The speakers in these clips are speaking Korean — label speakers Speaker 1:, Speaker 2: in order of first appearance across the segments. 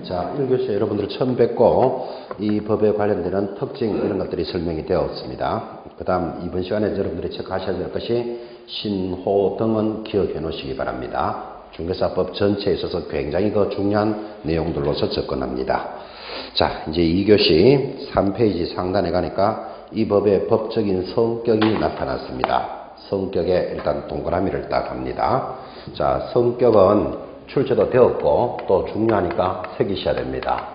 Speaker 1: 자, 1교시에 여러분들 처음 뵙고 이 법에 관련되는 특징 이런 것들이 설명이 되었습니다. 그 다음 이번 시간에 여러분들이 체크하셔야 될 것이 신호 등은 기억해 놓으시기 바랍니다. 중개사법 전체에 있어서 굉장히 중요한 내용들로서 접근합니다. 자, 이제 2교시 3페이지 상단에 가니까 이 법의 법적인 성격이 나타났습니다. 성격에 일단 동그라미를 딱 합니다. 자, 성격은 출제도 되었고 또 중요하니까 새기셔야 됩니다.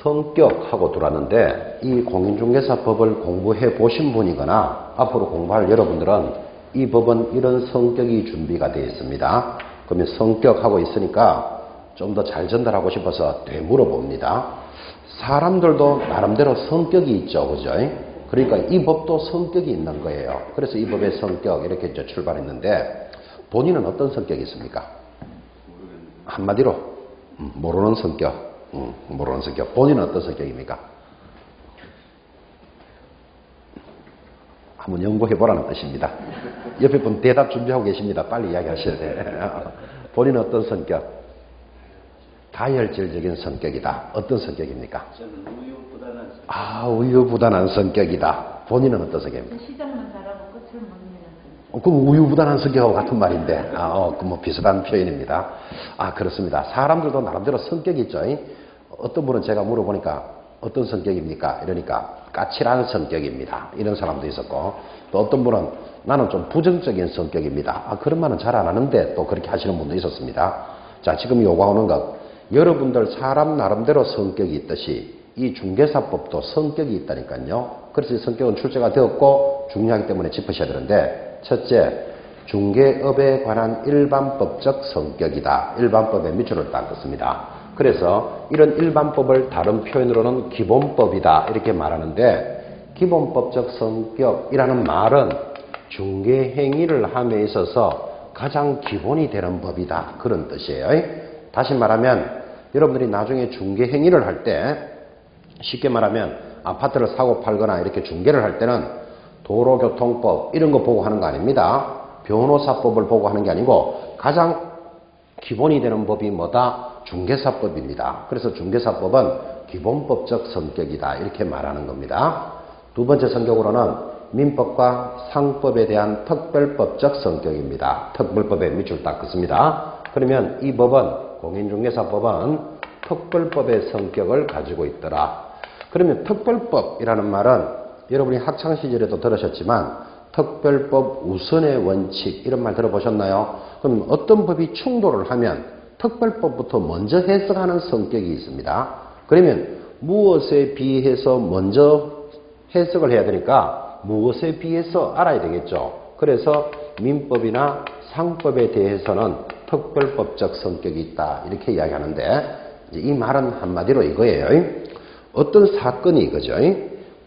Speaker 1: 성격하고 들어왔는데 이 공인중개사법을 공부해 보신 분이거나 앞으로 공부할 여러분들은 이 법은 이런 성격이 준비가 되어 있습니다. 그러면 성격하고 있으니까 좀 더 잘 전달하고 싶어서 되물어봅니다. 사람들도 나름대로 성격이 있죠, 그죠? 그러니까 이 법도 성격이 있는 거예요. 그래서 이 법의 성격 이렇게 이제 출발했는데 본인은 어떤 성격이 있습니까? 한마디로 모르는 성격. 모르는 성격. 본인은 어떤 성격입니까? 한번 연구해보라는 뜻입니다. 옆에 분 대답 준비하고 계십니다. 빨리 이야기하셔야 돼요. 본인은 어떤 성격? 다혈질적인 성격이다. 어떤 성격입니까?
Speaker 2: 저는 우유부단한 성격.
Speaker 1: 아, 우유부단한 성격이다. 본인은 어떤 성격입니까?
Speaker 3: 시작만 잘하고 끝을 못 내는 성격.
Speaker 1: 그럼 우유부단한 성격하고 같은 말인데, 그 뭐 비슷한 표현입니다. 그렇습니다. 사람들도 나름대로 성격이 있죠. 어떤 분은 제가 물어보니까 어떤 성격입니까? 이러니까 까칠한 성격입니다. 이런 사람도 있었고, 또 어떤 분은 나는 좀 부정적인 성격입니다. 그런 말은 잘 안 하는데 또 그렇게 하시는 분도 있었습니다. 자, 지금 요구하는 것, 여러분들 사람 나름대로 성격이 있듯이 이 중개사법도 성격이 있다니까요. 그래서 이 성격은 출제가 되었고 중요하기 때문에 짚으셔야 되는데, 첫째, 중개업에 관한 일반법적 성격이다. 일반법의 밑줄을 딱 긋습니다. 그래서 이런 일반법을 다른 표현으로는 기본법이다 이렇게 말하는데, 기본법적 성격이라는 말은 중개행위를 함에 있어서 가장 기본이 되는 법이다 그런 뜻이에요. 다시 말하면 여러분들이 나중에 중개행위를 할 때, 쉽게 말하면 아파트를 사고 팔거나 이렇게 중개를 할 때는 도로교통법 이런 거 보고 하는 거 아닙니다. 변호사법을 보고 하는 게 아니고 가장 기본이 되는 법이 뭐다? 중개사법입니다. 그래서 중개사법은 기본법적 성격이다 이렇게 말하는 겁니다. 두 번째 성격으로는 민법과 상법에 대한 특별법적 성격입니다. 특별법에 밑줄 딱 긋습니다. 그러면 이 법은, 공인중개사법은 특별법의 성격을 가지고 있더라. 그러면 특별법이라는 말은 여러분이 학창시절에도 들으셨지만 특별법 우선의 원칙 이런 말 들어보셨나요? 그럼 어떤 법이 충돌을 하면 특별법부터 먼저 해석하는 성격이 있습니다. 그러면 무엇에 비해서 먼저 해석을 해야 되니까 무엇에 비해서 알아야 되겠죠. 그래서 민법이나 상법에 대해서는 특별법적 성격이 있다 이렇게 이야기하는데, 이제 이 말은 한마디로 이거예요. 어떤 사건이 이거죠.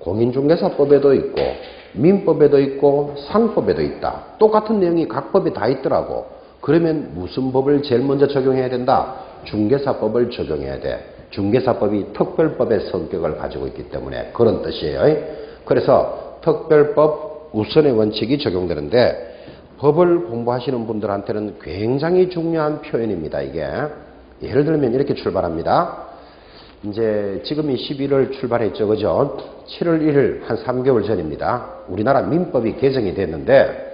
Speaker 1: 공인중개사법에도 있고 민법에도 있고 상법에도 있다. 똑같은 내용이 각 법에 다 있더라고. 그러면 무슨 법을 제일 먼저 적용해야 된다? 중개사법을 적용해야 돼. 중개사법이 특별법의 성격을 가지고 있기 때문에 그런 뜻이에요. 그래서 특별법 우선의 원칙이 적용되는데, 법을 공부하시는 분들한테는 굉장히 중요한 표현입니다. 이게 예를 들면 이렇게 출발합니다. 이제 지금이 11월 출발했죠, 그죠? 7월 1일 한 3개월 전입니다. 우리나라 민법이 개정이 됐는데,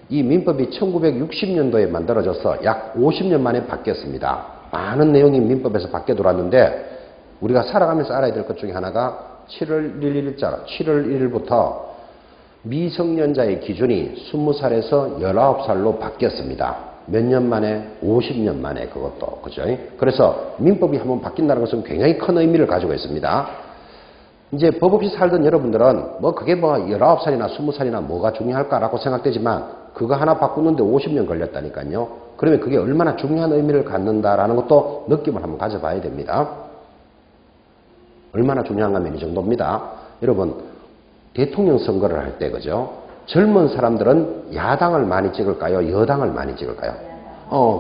Speaker 1: 이 민법이 1960년도에 만들어져서 약 50년 만에 바뀌었습니다. 많은 내용이 민법에서 바뀌어 돌았는데, 우리가 살아가면서 알아야 될 것 중에 하나가 7월 1일부터 미성년자의 기준이 20살에서 19살로 바뀌었습니다. 몇 년 만에? 50년 만에 그것도. 그죠? 그래서 민법이 한번 바뀐다는 것은 굉장히 큰 의미를 가지고 있습니다. 이제 법 없이 살던 여러분들은 그게 19살이나 20살이나 뭐가 중요할까라고 생각되지만 그거 하나 바꾸는데 50년 걸렸다니까요. 그러면 그게 얼마나 중요한 의미를 갖는다라는 것도 느낌을 한번 가져봐야 됩니다. 얼마나 중요한가 하면 이 정도입니다. 여러분, 대통령 선거를 할 때, 그죠? 젊은 사람들은 야당을 많이 찍을까요? 여당을 많이 찍을까요?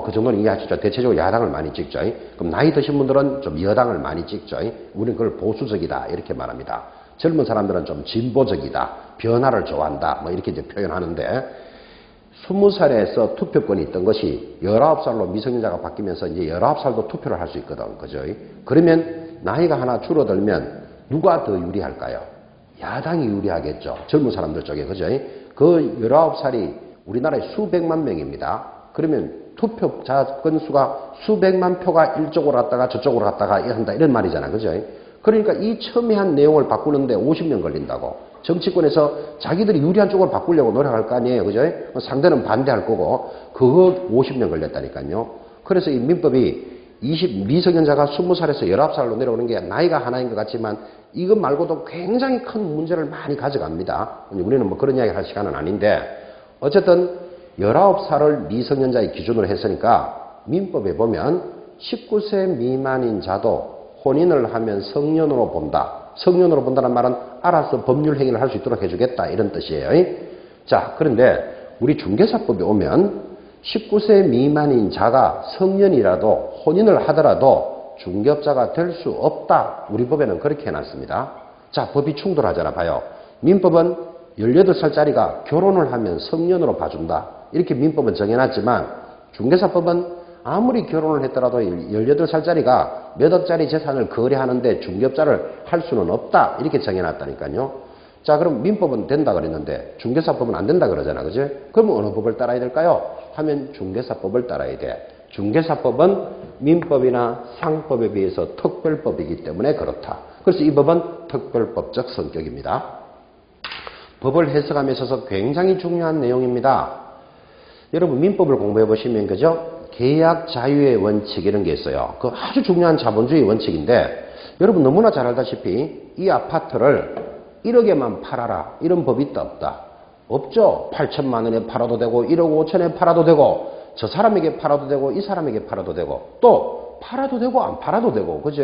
Speaker 1: 그 정도는 이해하시죠? 대체적으로 야당을 많이 찍죠. 그럼 나이 드신 분들은 좀 여당을 많이 찍죠. 우리는 그걸 보수적이다 이렇게 말합니다. 젊은 사람들은 좀 진보적이다, 변화를 좋아한다 이렇게 이제 표현하는데, 20살에서 투표권이 있던 것이 19살로 미성년자가 바뀌면서 이제 19살도 투표를 할 수 있거든. 그죠? 그러면 나이가 하나 줄어들면 누가 더 유리할까요? 야당이 유리하겠죠. 젊은 사람들 쪽에. 그죠? 그 19살이 우리나라에 수백만 명입니다. 그러면 투표자 건수가 수백만 표가 이쪽으로 갔다가 저쪽으로 갔다가 한다. 이런 말이잖아. 그죠? 그러니까 이 첨예한 내용을 바꾸는데 50년 걸린다고. 정치권에서 자기들이 유리한 쪽을 바꾸려고 노력할 거 아니에요. 그죠? 상대는 반대할 거고, 그거 50년 걸렸다니까요. 그래서 이 민법이 미성년자가 20살에서 19살로 내려오는 게 나이가 하나인 것 같지만, 이것 말고도 굉장히 큰 문제를 많이 가져갑니다. 우리는 뭐 그런 이야기 할 시간은 아닌데, 어쨌든 19살을 미성년자의 기준으로 했으니까, 민법에 보면 19세 미만인 자도 혼인을 하면 성년으로 본다. 성년으로 본다는 말은 알아서 법률 행위를 할 수 있도록 해주겠다. 이런 뜻이에요. 자, 그런데 우리 중개사법에 오면 19세 미만인 자가 성년이라도 혼인을 하더라도 중개업자가 될 수 없다. 우리 법에는 그렇게 해놨습니다. 자, 법이 충돌하잖아. 봐요. 민법은 18살짜리가 결혼을 하면 성년으로 봐준다. 이렇게 민법은 정해놨지만 중개사법은 아무리 결혼을 했더라도 18살짜리가 몇 억짜리 재산을 거래하는데 중개업자를 할 수는 없다. 이렇게 정해놨다니까요. 자, 그럼 민법은 된다 그랬는데 중개사법은 안 된다 그러잖아. 그죠? 그러면 어느 법을 따라야 될까요? 하면 중개사법을 따라야 돼. 중개사법은 민법이나 상법에 비해서 특별법이기 때문에 그렇다. 그래서 이 법은 특별법적 성격입니다. 법을 해석함에 있어서 굉장히 중요한 내용입니다. 여러분 민법을 공부해 보시면 그죠? 계약 자유의 원칙 이런 게 있어요. 그 아주 중요한 자본주의 원칙인데 여러분 너무나 잘 알다시피 이 아파트를 1억에만 팔아라 이런 법이 있다 없다? 없죠. 8천만 원에 팔아도 되고 1억 5천에 팔아도 되고 저 사람에게 팔아도 되고 이 사람에게 팔아도 되고 또 팔아도 되고 안 팔아도 되고 그죠?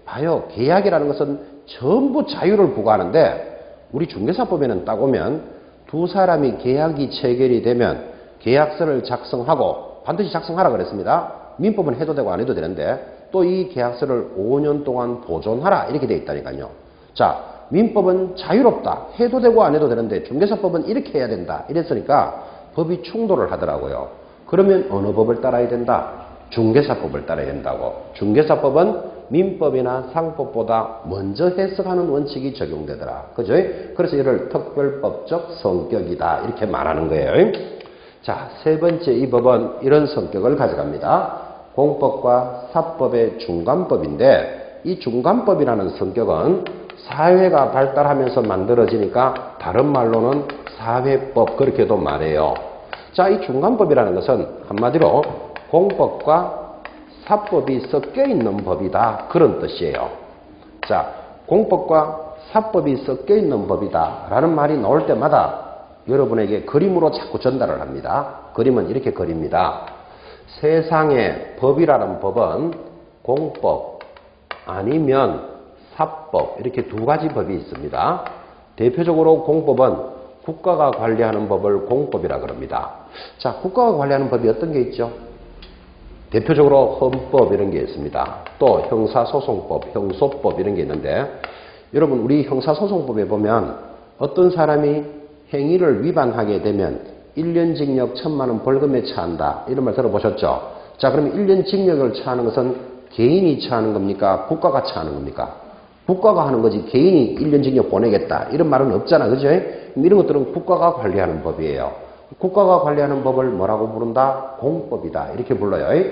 Speaker 1: 봐요. 계약이라는 것은 전부 자유를 부과하는데 우리 중개사법에는 딱 오면 두 사람이 계약이 체결이 되면 계약서를 작성하고 반드시 작성하라 그랬습니다. 민법은 해도 되고 안 해도 되는데 또 이 계약서를 5년 동안 보존하라 이렇게 돼 있다니까요. 자, 민법은 자유롭다. 해도 되고 안 해도 되는데 중개사법은 이렇게 해야 된다. 이랬으니까 법이 충돌을 하더라고요. 그러면 어느 법을 따라야 된다? 중개사법을 따라야 된다고. 중개사법은 민법이나 상법보다 먼저 해석하는 원칙이 적용되더라. 그죠? 그래서 이를 특별법적 성격이다. 이렇게 말하는 거예요. 자, 세 번째 이 법은 이런 성격을 가져갑니다. 공법과 사법의 중간법인데 이 중간법이라는 성격은 사회가 발달하면서 만들어지니까 다른 말로는 사회법 그렇게도 말해요. 자, 이 중간법이라는 것은 한마디로 공법과 사법이 섞여 있는 법이다. 그런 뜻이에요. 자, 공법과 사법이 섞여 있는 법이다. 라는 말이 나올 때마다 여러분에게 그림으로 자꾸 전달을 합니다. 그림은 이렇게 그립니다. 세상에 법이라는 법은 공법 아니면 사법 이렇게 두 가지 법이 있습니다. 대표적으로 공법은 국가가 관리하는 법을 공법이라 그럽니다. 자, 국가가 관리하는 법이 어떤 게 있죠? 대표적으로 헌법 이런 게 있습니다. 또 형사소송법, 형소법 이런 게 있는데 여러분 우리 형사소송법에 보면 어떤 사람이 행위를 위반하게 되면 1년 징역 1,000만 원 벌금에 처한다. 이런 말 들어보셨죠? 자, 그러면 1년 징역을 처하는 것은 개인이 처하는 겁니까? 국가가 처하는 겁니까? 국가가 하는 거지 개인이 1년 징역 보내겠다. 이런 말은 없잖아. 그죠? 이런 것들은 국가가 관리하는 법이에요. 국가가 관리하는 법을 뭐라고 부른다? 공법이다. 이렇게 불러요.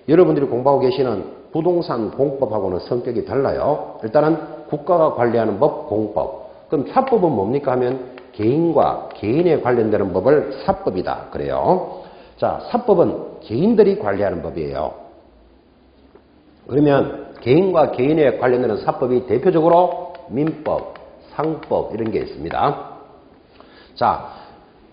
Speaker 1: 여러분들이 공부하고 계시는 부동산 공법하고는 성격이 달라요. 일단은 국가가 관리하는 법, 공법. 그럼 사법은 뭡니까 하면 개인과 개인에 관련되는 법을 사법이다. 그래요. 자, 사법은 개인들이 관리하는 법이에요. 그러면 개인과 개인에 관련되는 사법이 대표적으로 민법, 상법 이런 게 있습니다. 자,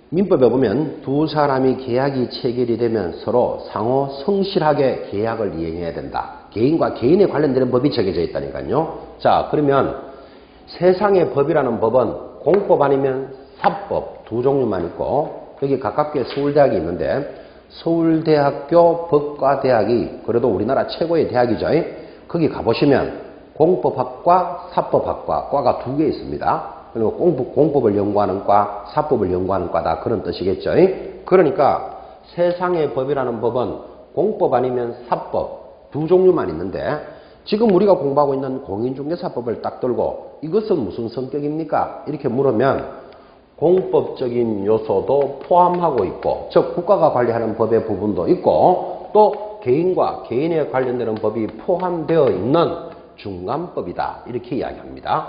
Speaker 1: 민법에 보면 두 사람이 계약이 체결이 되면 서로 상호 성실하게 계약을 이행해야 된다. 개인과 개인에 관련되는 법이 정해져 있다니까요. 자, 그러면 세상의 법이라는 법은 공법 아니면 사법 두 종류만 있고 여기 가깝게 서울대학이 있는데 서울대학교 법과대학이 그래도 우리나라 최고의 대학이죠. 거기 가보시면 공법학과 사법학과 과가 두 개 있습니다. 그리고 공법을 연구하는 과, 사법을 연구하는 과다. 그런 뜻이겠죠. 그러니까 세상의 법이라는 법은 공법 아니면 사법 두 종류만 있는데 지금 우리가 공부하고 있는 공인중개사법을 딱 들고 이것은 무슨 성격입니까? 이렇게 물으면 공법적인 요소도 포함하고 있고, 즉 국가가 관리하는 법의 부분도 있고, 또 개인과 개인에 관련되는 법이 포함되어 있는 중간법이다. 이렇게 이야기합니다.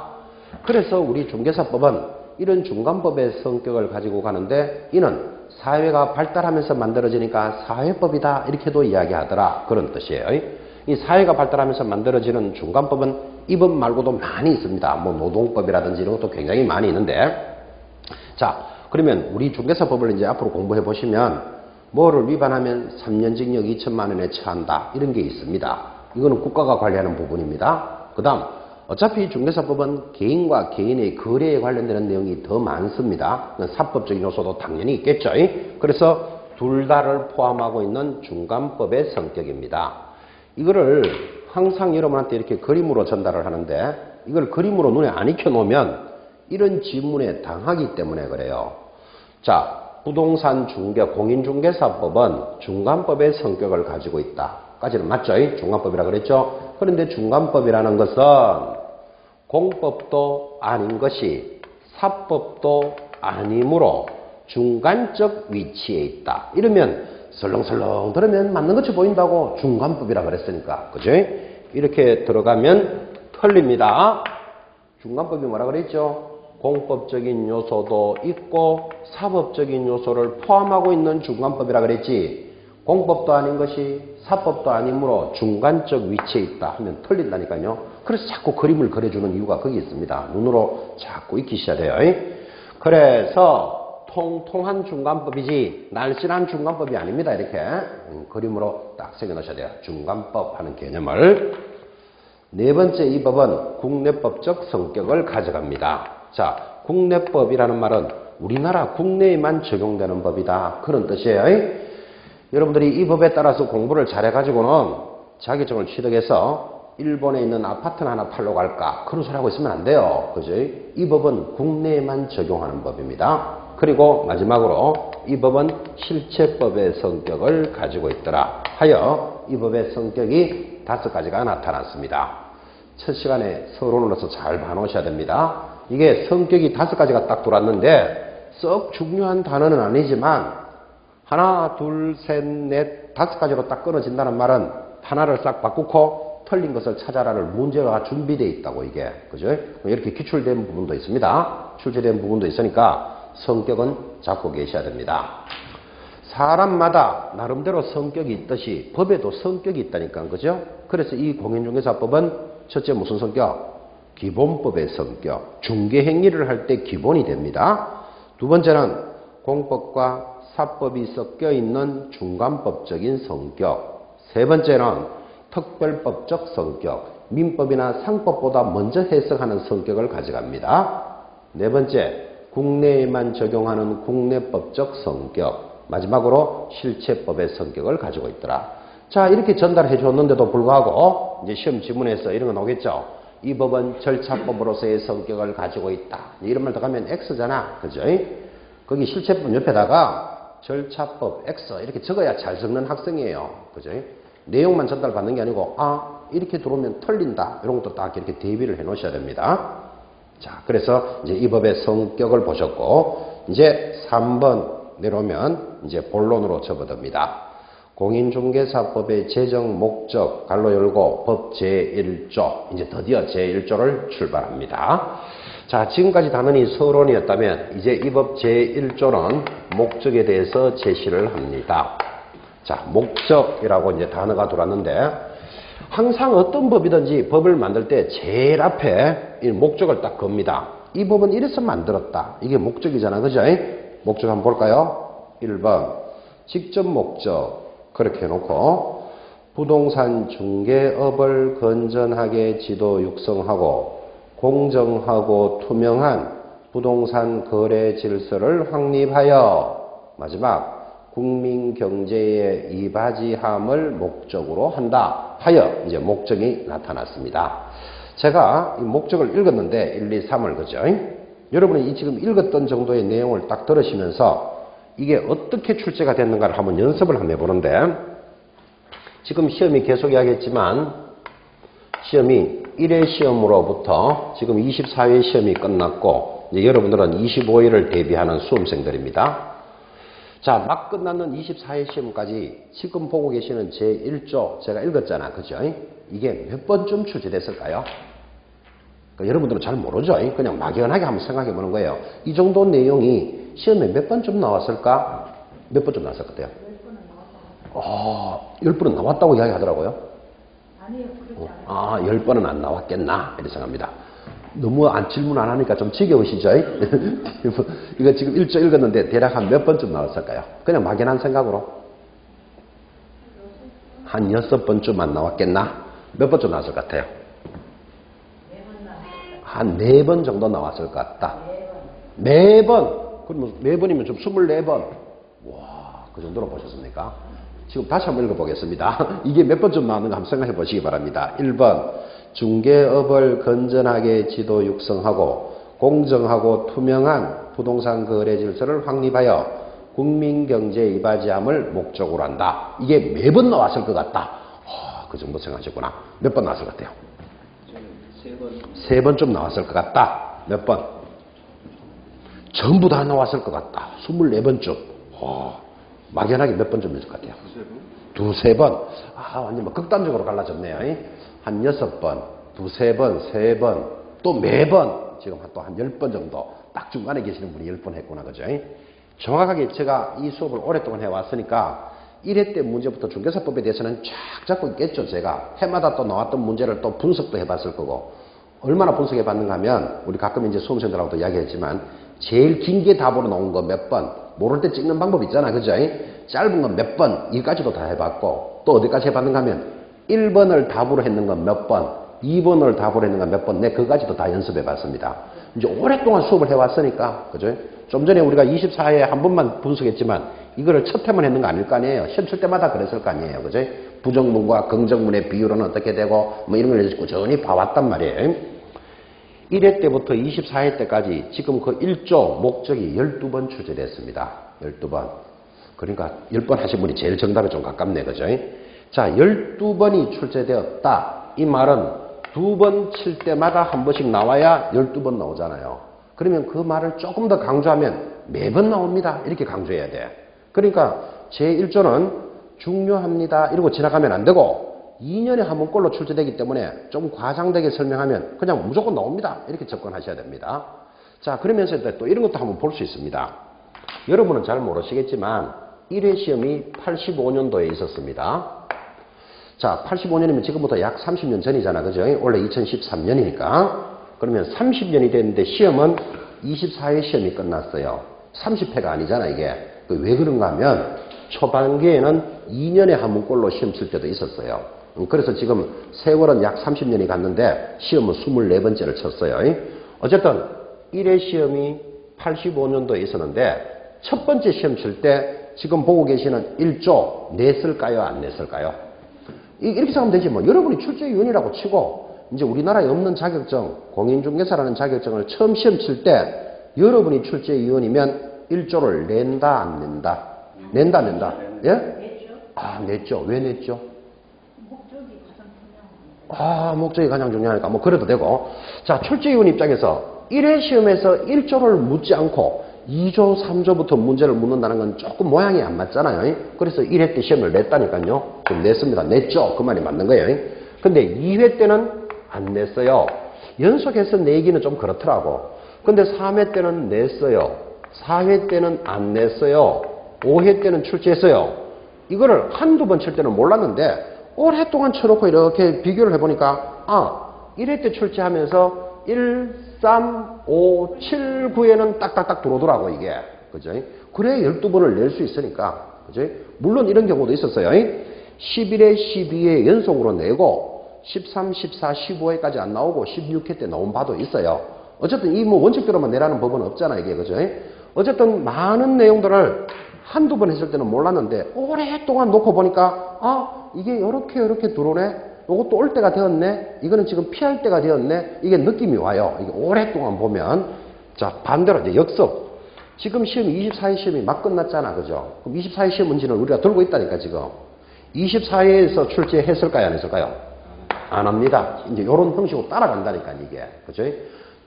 Speaker 1: 그래서 우리 중개사법은 이런 중간법의 성격을 가지고 가는데, 이는 사회가 발달하면서 만들어지니까 사회법이다. 이렇게도 이야기하더라. 그런 뜻이에요. 이 사회가 발달하면서 만들어지는 중간법은 이 법 말고도 많이 있습니다. 뭐 노동법이라든지 이런 것도 굉장히 많이 있는데, 자, 그러면 우리 중개사법을 이제 앞으로 공부해 보시면 뭐를 위반하면 3년 징역 2천만 원에 처한다. 이런 게 있습니다. 이거는 국가가 관리하는 부분입니다. 그 다음 어차피 중개사법은 개인과 개인의 거래에 관련되는 내용이 더 많습니다. 사법적인 요소도 당연히 있겠죠. 그래서 둘 다를 포함하고 있는 중간법의 성격입니다. 이거를 항상 여러분한테 이렇게 그림으로 전달을 하는데 이걸 그림으로 눈에 안 익혀 놓으면 이런 질문에 당하기 때문에 그래요. 자, 부동산 중개, 공인중개사법은 중간법의 성격을 가지고 있다. 까지는 맞죠? 중간법이라 그랬죠? 그런데 중간법이라는 것은 공법도 아닌 것이 사법도 아니므로 중간적 위치에 있다. 이러면 설렁설렁 들으면 맞는 것이 보인다고 중간법이라 그랬으니까. 그죠? 이렇게 들어가면 틀립니다. 중간법이 뭐라 그랬죠? 공법적인 요소도 있고 사법적인 요소를 포함하고 있는 중간법이라 그랬지, 공법도 아닌 것이 사법도 아니므로 중간적 위치에 있다 하면 틀린다니까요. 그래서 자꾸 그림을 그려주는 이유가 거기 있습니다. 눈으로 자꾸 익히셔야 돼요. 그래서 통통한 중간법이지 날씬한 중간법이 아닙니다. 이렇게 그림으로 딱 새겨 놓으셔야 돼요. 중간법 하는 개념을. 네 번째, 이 법은 국내법적 성격을 가져갑니다. 자, 국내법이라는 말은 우리나라 국내에만 적용되는 법이다. 그런 뜻이에요. 여러분들이 이 법에 따라서 공부를 잘해가지고는 자격증을 취득해서 일본에 있는 아파트나 하나 팔러 갈까? 그런 소리 하고 있으면 안 돼요. 그죠? 이 법은 국내에만 적용하는 법입니다. 그리고 마지막으로 이 법은 실체법의 성격을 가지고 있더라 하여 이 법의 성격이 5가지가 나타났습니다. 첫 시간에 서론으로서 잘 봐놓으셔야 됩니다. 이게 성격이 5가지가 딱 들어왔는데 썩 중요한 단어는 아니지만 하나, 둘, 셋, 넷, 5가지로 딱 끊어진다는 말은 하나를 싹 바꾸고 틀린 것을 찾아라를 문제가 준비되어 있다고 이게. 그죠? 이렇게 기출된 부분도 있습니다. 출제된 부분도 있으니까 성격은 잡고 계셔야 됩니다. 사람마다 나름대로 성격이 있듯이 법에도 성격이 있다니까. 그죠? 그래서 이 공인중개사법은 첫째 무슨 성격? 기본법의 성격. 중개행위를 할 때 기본이 됩니다. 두 번째는 공법과 사법이 섞여 있는 중간법적인 성격. 세 번째는 특별법적 성격. 민법이나 상법보다 먼저 해석하는 성격을 가져갑니다. 네 번째, 국내에만 적용하는 국내법적 성격. 마지막으로 실체법의 성격을 가지고 있더라. 자, 이렇게 전달해 줬는데도 불구하고 이제 시험 지문에서 이런 거 나오겠죠. 이 법은 절차법으로서의 성격을 가지고 있다. 이런 말 더 가면 X잖아. 그죠? 거기 실체법 옆에다가 절차법 X 이렇게 적어야 잘 적는 학생이에요. 그죠? 내용만 전달받는 게 아니고 이렇게 들어오면 틀린다. 이런 것도 딱 이렇게 대비를 해 놓으셔야 됩니다. 자, 그래서 이제 이 법의 성격을 보셨고 이제 3번 내려오면 이제 본론으로 접어듭니다. 공인중개사법의 제정 목적 갈로 열고 법 제1조 이제 드디어 제1조를 출발합니다. 자, 지금까지 단원이 서론이었다면 이제 이 법 제1조는 목적에 대해서 제시를 합니다. 자, 목적이라고 이제 단어가 들어왔는데 항상 어떤 법이든지 법을 만들 때 제일 앞에 이 목적을 딱 겁니다. 이 법은 이래서 만들었다. 이게 목적이잖아. 그죠? 목적 한번 볼까요? 1번 직접 목적 그렇게 해놓고 부동산 중개업을 건전하게 지도 육성하고 공정하고 투명한 부동산 거래 질서를 확립하여 마지막 국민 경제의 이바지함을 목적으로 한다 하여 이제 목적이 나타났습니다. 제가 이 목적을 읽었는데 1, 2, 3을 그죠? 여러분이 지금 읽었던 정도의 내용을 딱 들으시면서 이게 어떻게 출제가 됐는가를 한번 연습을 한번 해보는데, 지금 시험이 계속 이야기했지만 시험이 1회 시험으로부터 지금 24회 시험이 끝났고, 이제 여러분들은 25회를 대비하는 수험생들입니다. 자, 막 끝났는 24회 시험까지 지금 보고 계시는 제1조 제가 읽었잖아, 그죠? 이게 몇 번쯤 출제됐을까요? 그러니까 여러분들은 잘 모르죠? 그냥 막연하게 한번 생각해 보는 거예요. 이 정도 내용이 시험에 몇 번쯤 나왔을까? 몇 번쯤 나왔을 것 같아요? 10번은 나왔다고 이야기 하더라고요.
Speaker 3: 아니요, 그렇지 않아요.
Speaker 1: 10번은 안 나왔겠나? 이렇게 생각합니다. 너무 질문 안 하니까 좀 지겨우시죠? 이거 지금 1조 읽었는데 대략 한 몇 번쯤 나왔을까요? 그냥 막연한 생각으로. 한 6번쯤 안 나왔겠나? 몇 번쯤 나왔을 것 같아요? 한 4번 정도 나왔을 것 같다. 4번. 그러면 4번이면 좀 24번. 와, 그 정도로 보셨습니까? 지금 다시 한번 읽어보겠습니다. 이게 몇 번쯤 나왔는가 한번 생각해 보시기 바랍니다. 1번, 중개업을 건전하게 지도 육성하고 공정하고 투명한 부동산 거래 질서를 확립하여 국민경제에 이바지함을 목적으로 한다. 이게 매번 나왔을 것 같다. 그 정도 생각하셨구나. 몇 번 나왔을 것 같아요? 3번쯤 나왔을 것 같다. 몇 번? 전부 다 나왔을 것 같다. 24번쯤. 막연하게 몇 번쯤일 것 같아요? 두세 번. 완전 뭐 극단적으로 갈라졌네요. 한 6번, 두세 번, 3번, 또 매번 지금 또 한 10번 정도 딱 중간에 계시는 분이 10번 했구나. 그죠? 정확하게 제가 이 수업을 오랫동안 해왔으니까 1회 때 문제부터 중개사법에 대해서는 쫙 잡고 있겠죠. 제가 해마다 또 나왔던 문제를 또 분석도 해봤을 거고, 얼마나 분석해 봤는가 하면 우리 가끔 이제 수험생들하고도 이야기했지만 제일 긴 게 답으로 나온 거 몇 번, 모를 때 찍는 방법 있잖아. 그죠? 짧은 건 몇 번, 이까지도 다 해봤고, 또 어디까지 해봤는가 하면 1번을 답으로 했는 건 몇 번, 2번을 답으로 했는 건 몇 번, 그거까지도 다 연습해 봤습니다. 이제 오랫동안 수업을 해왔으니까, 그죠? 좀 전에 우리가 24회에 한 번만 분석했지만 이거를 첫 해만 했는 거 아닐 거 아니에요. 시험 칠 때마다 그랬을 거 아니에요. 그죠? 부정문과 긍정문의 비율은 어떻게 되고 뭐 이런 걸 꾸준히 봐왔단 말이에요. 1회 때부터 24회 때까지 지금 그 1조 목적이 12번 출제됐습니다. 12번. 그러니까 10번 하신 분이 제일 정답에 좀 가깝네. 그죠? 자, 12번이 출제되었다. 이 말은 2번 칠 때마다 한 번씩 나와야 12번 나오잖아요. 그러면 그 말을 조금 더 강조하면 매번 나옵니다. 이렇게 강조해야 돼. 그러니까 제1조는 중요합니다. 이러고 지나가면 안 되고 2년에 한 번꼴로 출제되기 때문에 좀 과장되게 설명하면 그냥 무조건 나옵니다. 이렇게 접근하셔야 됩니다. 자, 그러면서 또 이런 것도 한번 볼 수 있습니다. 여러분은 잘 모르시겠지만 1회 시험이 85년도에 있었습니다. 자, 85년이면 지금부터 약 30년 전이잖아. 그죠? 원래 2013년이니까. 그러면 30년이 됐는데 시험은 24회 시험이 끝났어요. 30회가 아니잖아, 이게. 왜 그런가 하면 초반기에는 2년에 한 번꼴로 시험 칠 때도 있었어요. 그래서 지금 세월은 약 30년이 갔는데 시험은 24번째를 쳤어요. 어쨌든 1회 시험이 85년도에 있었는데 첫 번째 시험 칠 때 지금 보고 계시는 1조 냈을까요? 안 냈을까요? 이렇게 생각하면 되지 뭐. 여러분이 출제위원이라고 치고 이제 우리나라에 없는 자격증, 공인중개사라는 자격증을 처음 시험 칠 때 여러분이 출제위원이면 1조를 낸다, 안 낸다? 낸다, 안 낸다? 예?
Speaker 3: 냈죠.
Speaker 1: 냈죠. 왜 냈죠?
Speaker 3: 목적이 가장 중요합니다.
Speaker 1: 목적이 가장 중요하니까 뭐 그래도 되고. 자, 출제위원 입장에서 1회 시험에서 1조를 묻지 않고 2조, 3조부터 문제를 묻는다는 건 조금 모양이 안 맞잖아요. 그래서 1회 때 시험을 냈다니까요. 좀 냈습니다. 냈죠. 그 말이 맞는 거예요. 근데 2회 때는 안 냈어요. 연속해서 내기는 좀 그렇더라고. 근데 3회 때는 냈어요. 4회 때는 안 냈어요. 5회 때는 출제했어요. 이거를 한두 번 칠 때는 몰랐는데 오랫동안 쳐놓고 이렇게 비교를 해보니까 1회 때 출제하면서 1, 3, 5, 7, 9에는 딱딱딱 들어오더라고, 이게. 그죠? 그래 12번을 낼 수 있으니까. 그죠? 물론 이런 경우도 있었어요. 11회, 12회 연속으로 내고 13, 14, 15회까지 안 나오고 16회 때 나온 바도 있어요. 어쨌든 이 뭐 원칙대로만 내라는 법은 없잖아, 이게. 그죠? 어쨌든 많은 내용들을 한두 번 했을 때는 몰랐는데 오랫동안 놓고 보니까 이게 이렇게 들어오네. 이것도 올 때가 되었네. 이거는 지금 피할 때가 되었네. 이게 느낌이 와요. 이게 오랫동안 보면. 자, 반대로 이제 역습. 지금 시험이 24회 시험이 막 끝났잖아. 그죠? 그럼 24회 시험 문제는 우리가 들고 있다니까, 지금. 24회에서 출제했을까요? 안 했을까요? 안 합니다. 이제 요런 형식으로 따라간다니까, 이게. 그죠?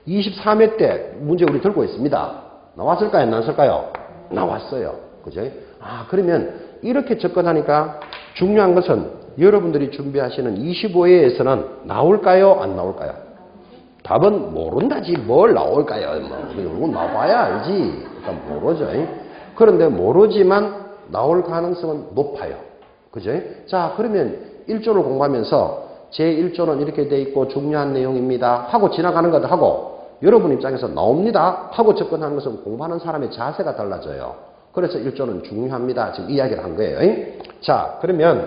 Speaker 1: 23회 때 문제 우리 들고 있습니다. 나왔을까요? 안 나왔을까요? 나왔어요. 그죠? 아, 그러면 이렇게 접근하니까 중요한 것은 여러분들이 준비하시는 25회에서는 나올까요? 안 나올까요? 답은 모른다지 뭘 나올까요? 뭐 나와봐야 알지. 일단 모르죠. 그런데 모르지만 나올 가능성은 높아요. 그죠? 자, 그러면 1조를 공부하면서 제1조는 이렇게 돼 있고 중요한 내용입니다 하고 지나가는 것 하고 여러분 입장에서 나옵니다 하고 접근하는 것은 공부하는 사람의 자세가 달라져요. 그래서 1조는 중요합니다. 지금 이야기를 한 거예요. 자, 그러면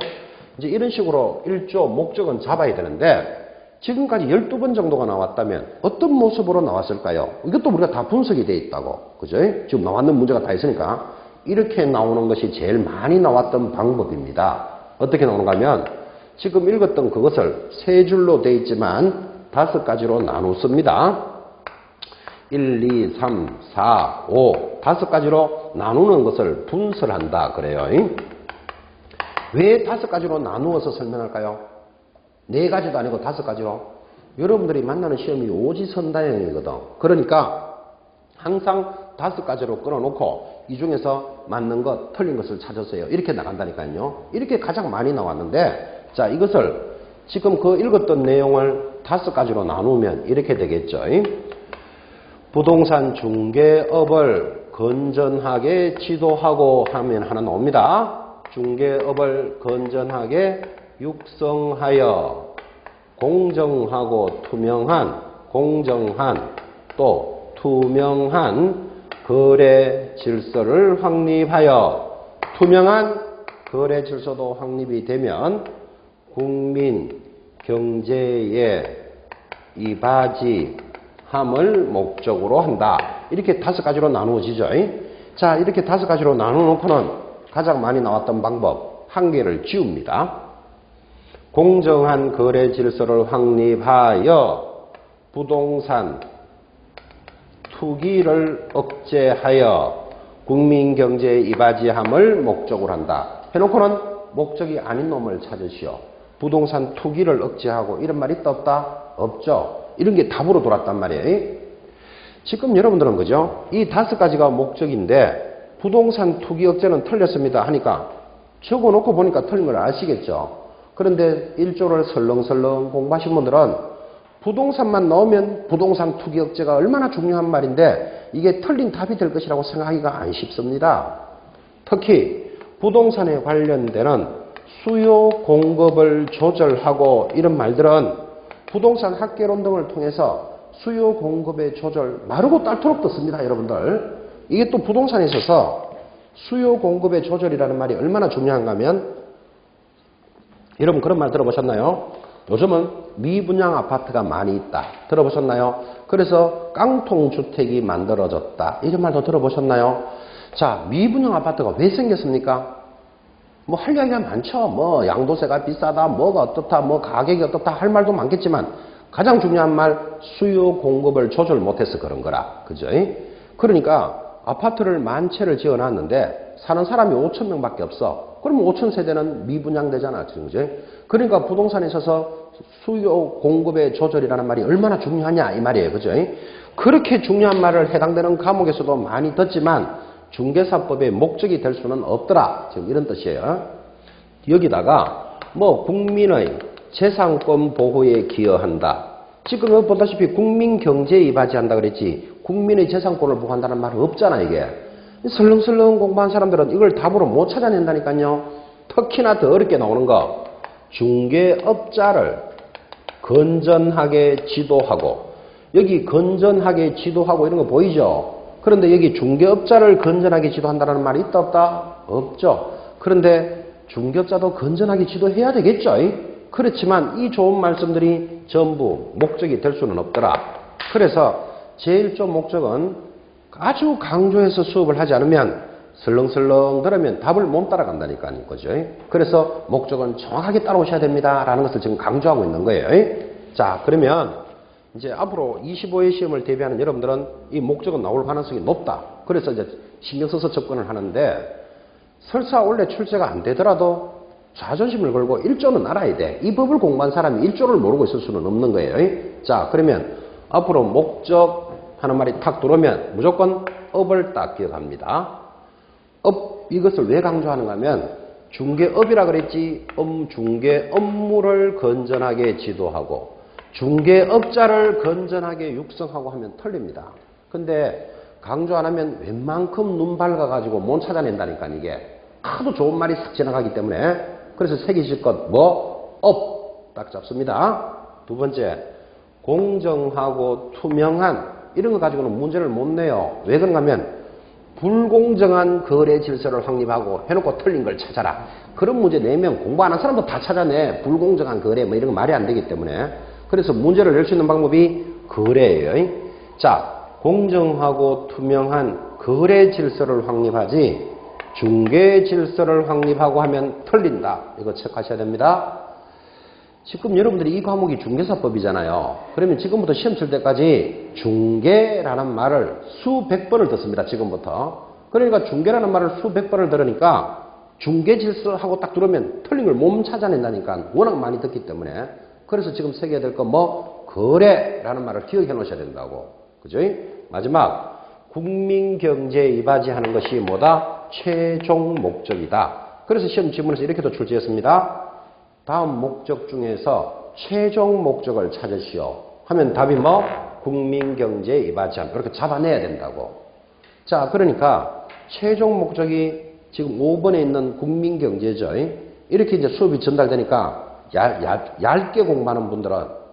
Speaker 1: 이제 이런 식으로 1조 목적은 잡아야 되는데 지금까지 12번 정도가 나왔다면 어떤 모습으로 나왔을까요? 이것도 우리가 다 분석이 돼 있다고. 그죠? 지금 나왔는 문제가 다 있으니까 이렇게 나오는 것이 제일 많이 나왔던 방법입니다. 어떻게 나오는가 하면 지금 읽었던 그것을 세 줄로 돼 있지만 5가지로 나누습니다. 1, 2, 3, 4, 5 5가지로 나누는 것을 분설한다 그래요. 왜 5가지로 나누어서 설명할까요? 4가지도 아니고 5가지로. 여러분들이 만나는 시험이 오지선다형이거든. 그러니까 항상 5가지로 끊어놓고 이 중에서 맞는 것, 틀린 것을 찾으세요. 이렇게 나간다니까요. 이렇게 가장 많이 나왔는데 자, 이것을 지금 그 읽었던 내용을 5가지로 나누면 이렇게 되겠죠. 부동산 중개업을 건전하게 지도하고 하면 하나 나옵니다. 중개업을 건전하게 육성하여 공정하고 투명한 또 투명한 거래 질서를 확립하여 투명한 거래 질서도 확립이 되면 국민 경제의 이바지함을 목적으로 한다. 이렇게 5가지로 나누어지죠. 자, 이렇게 5가지로 나눠놓고는 가장 많이 나왔던 방법 1개를 지웁니다. 공정한 거래 질서를 확립하여 부동산 투기를 억제하여 국민 경제의 이바지함을 목적으로 한다. 해놓고는 목적이 아닌 놈을 찾으시오. 부동산 투기를 억제하고 이런 말 있다 없다? 없죠. 이런 게 답으로 돌았단 말이에요. 지금 여러분들은 그죠? 이 5가지가 목적인데 부동산 투기 억제는 틀렸습니다 하니까 적어놓고 보니까 틀린 걸 아시겠죠? 그런데 1조를 설렁설렁 공부하신 분들은 부동산만 넣으면 부동산 투기 억제가 얼마나 중요한 말인데 이게 틀린 답이 될 것이라고 생각하기가 안 쉽습니다. 특히 부동산에 관련되는 수요 공급을 조절하고 이런 말들은 부동산 학개론 등을 통해서 수요 공급의 조절 마르고 닳도록 듣습니다. 여러분들. 이게 또 부동산에 있어서 수요 공급의 조절이라는 말이 얼마나 중요한가 하면 여러분 그런 말 들어보셨나요? 요즘은 미분양 아파트가 많이 있다. 들어보셨나요? 그래서 깡통주택이 만들어졌다. 이런 말도 들어보셨나요? 자, 미분양 아파트가 왜 생겼습니까? 뭐 할 이야기가 많죠. 뭐 양도세가 비싸다, 뭐가 어떻다, 뭐 가격이 어떻다 할 말도 많겠지만 가장 중요한 말 수요 공급을 조절 못해서 그런 거라. 그죠? 그러니까 아파트를 만 채를 지어놨는데 사는 사람이 5천 명밖에 없어. 그러면 5천 세대는 미분양되잖아. 그죠? 그러니까 부동산에 있어서 수요 공급의 조절이라는 말이 얼마나 중요하냐 이 말이에요. 그죠? 그렇게 중요한 말을 해당되는 과목에서도 많이 듣지만 중개사법의 목적이 될 수는 없더라. 지금 이런 뜻이에요. 여기다가 뭐 국민의 재산권 보호에 기여한다. 지금 보다시피 국민 경제에 이바지한다 그랬지. 국민의 재산권을 보호한다는 말은 없잖아 이게. 설렁설렁 공부한 사람들은 이걸 답으로 못 찾아낸다니까요. 특히나 더 어렵게 나오는 거. 중개업자를 건전하게 지도하고 여기 건전하게 지도하고 이런 거 보이죠? 그런데 여기 중개업자를 건전하게 지도한다는 말이 있다 없다? 없죠. 그런데 중개업자도 건전하게 지도해야 되겠죠. 그렇지만 이 좋은 말씀들이 전부 목적이 될 수는 없더라. 그래서 제1조 목적은 아주 강조해서 수업을 하지 않으면 설렁설렁 들으면 답을 못 따라간다니까요. 그죠? 그래서 목적은 정확하게 따라오셔야 됩니다. 라는 것을 지금 강조하고 있는 거예요. 자, 그러면 이제 앞으로 25회 시험을 대비하는 여러분들은 이 목적은 나올 가능성이 높다. 그래서 이제 신경 써서 접근을 하는데 설사 원래 출제가 안 되더라도 자존심을 걸고 1조는 알아야 돼. 이 법을 공부한 사람이 1조를 모르고 있을 수는 없는 거예요. 자, 그러면 앞으로 목적 하는 말이 탁 들어오면 무조건 업을 딱 기억합니다. 업, 이것을 왜 강조하는가 하면 중개업이라 그랬지 중개 업무를 건전하게 지도하고 중개업자를 건전하게 육성하고 하면 틀립니다. 근데 강조 안 하면 웬만큼 눈 밝아가지고 못 찾아낸다니까 이게 하도 좋은 말이 싹 지나가기 때문에 그래서 새기실 것 뭐? 업 딱 잡습니다. 두 번째 공정하고 투명한 이런 거 가지고는 문제를 못 내요. 왜 그런가 하면 불공정한 거래 질서를 확립하고 해놓고 틀린 걸 찾아라. 그런 문제 내면 공부 안 한 사람도 다 찾아내. 불공정한 거래 뭐 이런 거 말이 안 되기 때문에. 그래서 문제를 낼 수 있는 방법이 거래예요. 자, 공정하고 투명한 거래 질서를 확립하지 중개 질서를 확립하고 하면 틀린다. 이거 체크하셔야 됩니다. 지금 여러분들이 이 과목이 중개사법이잖아요. 그러면 지금부터 시험 칠 때까지 중개라는 말을 수백 번을 듣습니다. 지금부터. 그러니까 중개라는 말을 수백 번을 들으니까 중개 질서하고 딱 들으면 틀린 걸 몸 찾아낸다니까 워낙 많이 듣기 때문에. 그래서 지금 새겨야 될 건 뭐? 거래라는 말을 기억해 놓으셔야 된다고. 그죠? 마지막 국민경제에 이바지하는 것이 뭐다? 최종 목적이다. 그래서 시험 지문에서 이렇게도 출제했습니다. 다음 목적 중에서 최종 목적을 찾으시오. 하면 답이 뭐? 국민경제에 이바지함. 이렇게 잡아내야 된다고. 자, 그러니까 최종 목적이 지금 5번에 있는 국민경제죠. 이렇게 이제 수업이 전달되니까 얇게 공부하는 분들은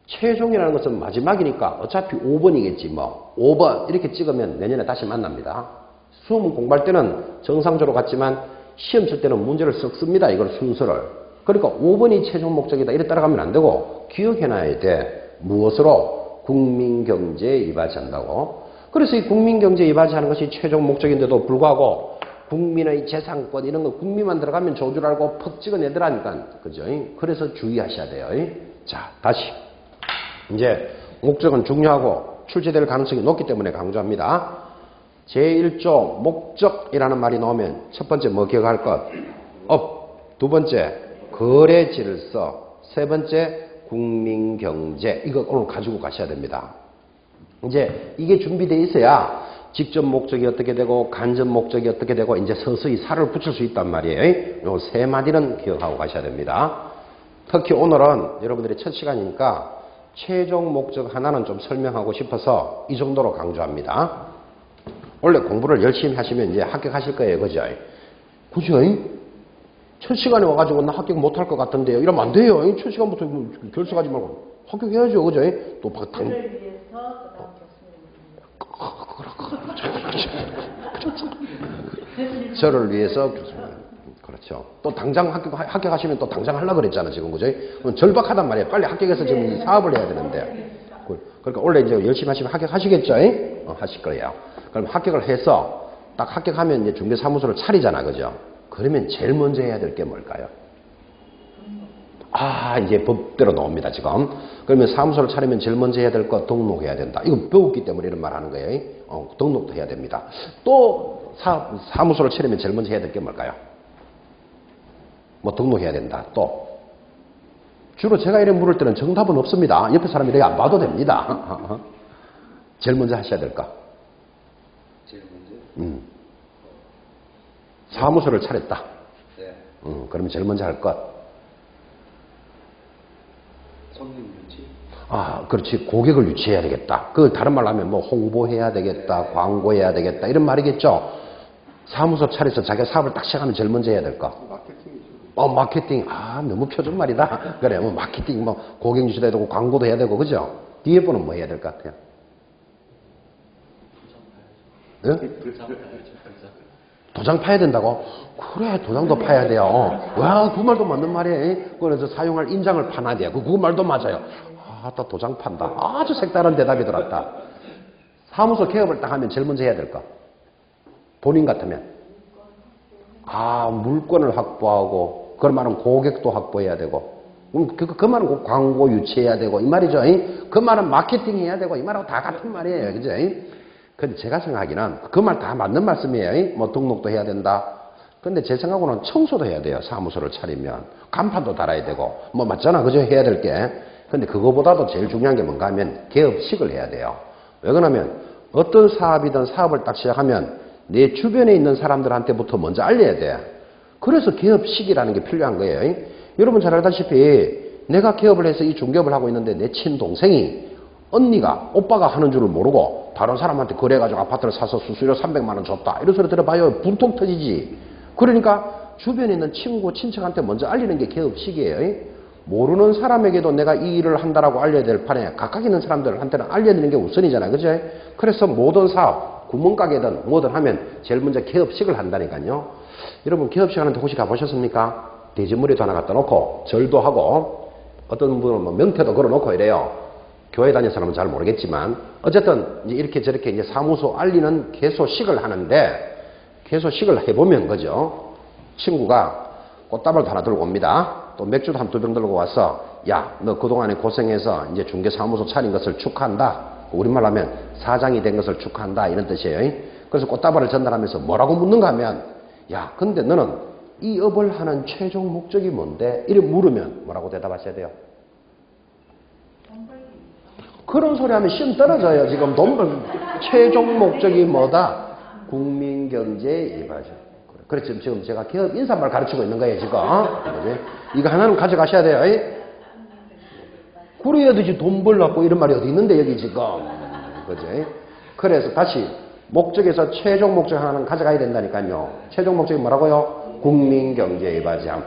Speaker 1: 최종이라는 것은 마지막이니까 어차피 5번이겠지 뭐. 5번 이렇게 찍으면 내년에 다시 만납니다. 수험 공부할 때는 정상적으로 갔지만 시험 칠 때는 문제를 썩습니다. 이걸 순서를. 그러니까 5번이 최종 목적이다. 이래 따라가면 안 되고 기억해놔야 돼. 무엇으로? 국민경제에 이바지한다고. 그래서 이 국민경제에 이바지하는 것이 최종 목적인데도 불구하고 국민의 재산권 이런 거 국민만 들어가면 좋은 줄 알고 퍽 찍어내더라니까. 그죠? 그래서 주의하셔야 돼요. 자, 다시. 이제 목적은 중요하고 출제될 가능성이 높기 때문에 강조합니다. 제1조 목적이라는 말이 나오면 첫 번째 뭐 기억할 것? 업. 두 번째 거래 질서. 세 번째 국민경제. 이거 오늘 가지고 가셔야 됩니다. 이제 이게 준비되어 있어야 직접 목적이 어떻게 되고 간접 목적이 어떻게 되고 이제 서서히 살을 붙일 수 있단 말이에요. 요 세 마디는 기억하고 가셔야 됩니다. 특히 오늘은 여러분들의 첫 시간이니까 최종 목적 하나는 좀 설명하고 싶어서 이 정도로 강조합니다. 원래 공부를 열심히 하시면 이제 합격하실 거예요. 그죠? 그죠? 첫 시간에 와가지고 나 합격 못할 것 같은데요. 이러면 안 돼요. 첫 시간부터 결석하지 말고 합격해야죠. 그죠? 또 당...
Speaker 3: 그를 위해서
Speaker 1: 저를 위해서 교수님. 그렇죠. 또 당장 합격하시면 또 당장 하려고 그랬잖아, 지금. 그죠? 절박하단 말이에요. 빨리 합격해서 지금 이 사업을 해야 되는데. 그러니까 원래 이제 열심히 하시면 합격하시겠죠? 하실 거예요. 그럼 합격을 해서 딱 합격하면 이제 중개사무소를 차리잖아, 그죠? 그러면 제일 먼저 해야 될 게 뭘까요? 이제 법대로 나옵니다, 지금. 그러면 사무소를 차리면 제일 먼저 해야 될 거 등록해야 된다. 이거 배웠기 때문에 이런 말 하는 거예요. 등록도 해야 됩니다. 또 사무소를 차리면 제일 먼저 해야 될 게 뭘까요? 뭐 등록해야 된다. 또 주로 제가 이래 물을 때는 정답은 없습니다. 옆에 사람이 이렇게 안 봐도 됩니다. 제일 먼저 하셔야 될 거.
Speaker 2: 제일 먼저?
Speaker 1: 사무소를 차렸다.
Speaker 2: 네.
Speaker 1: 그러면 제일 먼저 할 것.
Speaker 2: 손님 유치?
Speaker 1: 그렇지. 고객을 유치해야 되겠다. 그 다른 말로 하면 뭐 홍보해야 되겠다, 광고해야 되겠다 이런 말이겠죠. 사무소 차려서 자기 사업을 딱 시작하면 제일 먼저 해야 될 거.
Speaker 2: 마케팅이죠.
Speaker 1: 마케팅. 너무 표준말이다. 그래, 뭐 마케팅, 뭐 고객 유치도 해야 되고 광고도 해야 되고 그죠? 뒤에 분은 뭐 해야 될 것 같아요? 도장 파야 된다고? 그래, 도장도 파야 돼요. 와, 그 말도 맞는 말이에요. 그래서 사용할 인장을 파놔야 돼요. 그 말도 맞아요. 또 도장 판다. 아주 색다른 대답이 들었다. 사무소 개업을 딱 하면 제일 먼저 해야 될 거. 본인 같으면. 물건을 확보하고, 그걸 말하면 고객도 확보해야 되고, 그 말은 꼭 광고 유치해야 되고, 이 말이죠. 그 말은 마케팅 해야 되고, 이 말하고 다 같은 말이에요. 그죠? 근데 제가 생각하기는 그 말 다 맞는 말씀이에요. 뭐 등록도 해야 된다. 근데 제 생각으로는 청소도 해야 돼요. 사무소를 차리면. 간판도 달아야 되고. 뭐 맞잖아. 그죠? 해야 될 게. 근데 그거보다도 제일 중요한 게 뭔가 하면 개업식을 해야 돼요. 왜 그러냐면 어떤 사업이든 사업을 딱 시작하면 내 주변에 있는 사람들한테부터 먼저 알려야 돼. 그래서 개업식이라는 게 필요한 거예요. 여러분 잘 알다시피 내가 개업을 해서 이 중개업을 하고 있는데 내 친동생이 언니가 오빠가 하는 줄을 모르고 다른 사람한테 거래해가지고 아파트를 사서 수수료 300만 원 줬다. 이런 소리 들어봐요. 분통 터지지. 그러니까 주변에 있는 친구, 친척한테 먼저 알리는 게 개업식이에요. 모르는 사람에게도 내가 이 일을 한다라고 알려야 될 판에 가까이 있는 사람들한테는 알려드리는 게 우선이잖아요. 그죠? 그래서 모든 사업, 구멍가게든 뭐든 하면 제일 먼저 개업식을 한다니까요. 여러분 개업식 하는데 혹시 가보셨습니까? 대지머리도 하나 갖다 놓고 절도 하고 어떤 분은 뭐 명태도 걸어놓고 이래요. 교회 다니는 사람은 잘 모르겠지만 어쨌든 이제 이렇게 저렇게 이제 사무소 알리는 개소식을 하는데 개소식을 해보면 그죠? 친구가 꽃다발 하나 들고 옵니다. 또 맥주도 한 2병 들고 와서 야, 너 그동안에 고생해서 이제 중개사무소 차린 것을 축하한다. 우리말로 하면 사장이 된 것을 축하한다. 이런 뜻이에요. 그래서 꽃다발을 전달하면서 뭐라고 묻는가 하면 야, 근데 너는 이 업을 하는 최종 목적이 뭔데? 이렇게 물으면 뭐라고 대답하셔야 돼요? 그런 소리 하면 시험 떨어져요. 지금 최종 목적이 뭐다? 국민경제 이바죠. 그래, 지금 제가 개업 인사말 가르치고 있는 거예요, 지금. 그러지? 이거 하나는 가져가셔야 돼요. 그래야 되지, 돈 벌라고 이런 말이 어디 있는데, 여기 지금. 그지? 그래서 다시, 목적에서 최종 목적 하나는 가져가야 된다니까요. 최종 목적이 뭐라고요? 국민경제 이바지함.